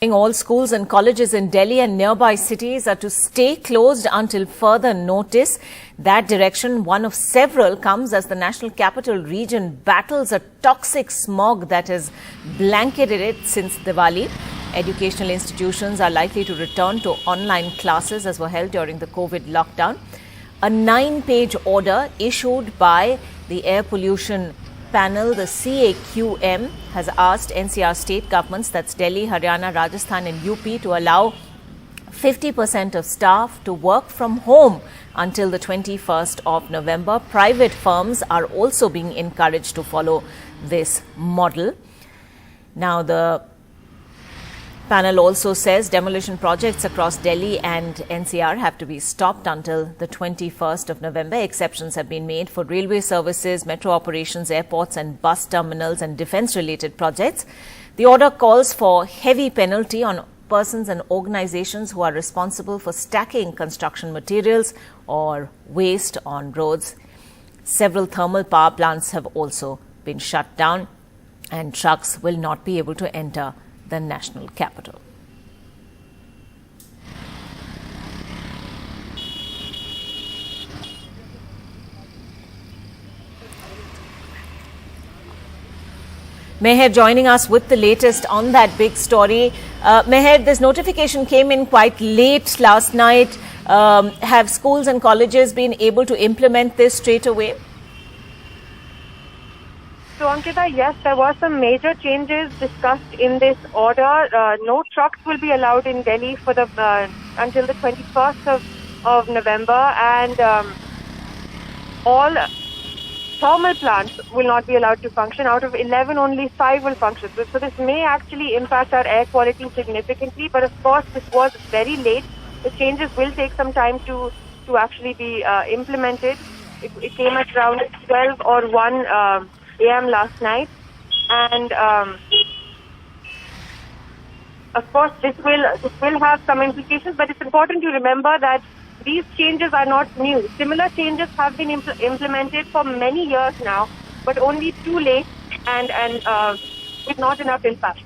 All schools and colleges in Delhi and nearby cities are to stay closed until further notice. That direction, one of several, comes as the National Capital Region battles a toxic smog that has blanketed it since Diwali. Educational institutions are likely to return to online classes as were held during the COVID lockdown. A 9-page order issued by the Air Pollution Panel, the CAQM, has asked NCR state governments, that's Delhi, Haryana, Rajasthan and UP, to allow 50% of staff to work from home until the 21st of November. Private firms are also being encouraged to follow this model. Now, the panel also says demolition projects across Delhi and NCR have to be stopped until the 21st of November. Exceptions have been made for railway services, metro operations, airports and bus terminals and defence-related projects. The order calls for heavy penalty on persons and organizations who are responsible for stacking construction materials or waste on roads. Several thermal power plants have also been shut down and trucks will not be able to enter the national capital. Meher joining us with the latest on that big story. Meher, this notification came in quite late last night. Have schools and colleges been able to implement this straight away? So, Ankita, yes, there were some major changes discussed in this order. No trucks will be allowed in Delhi for the until the 21st of November, and all thermal plants will not be allowed to function. Out of 11, only 5 will function. So this may actually impact our air quality significantly, but of course, this was very late. The changes will take some time to actually be implemented. It came at around 12 or 1 a.m. last night, and of course this will have some implications, but it's important to remember that these changes are not new. Similar changes have been implemented for many years now, but only too late and with not enough impact.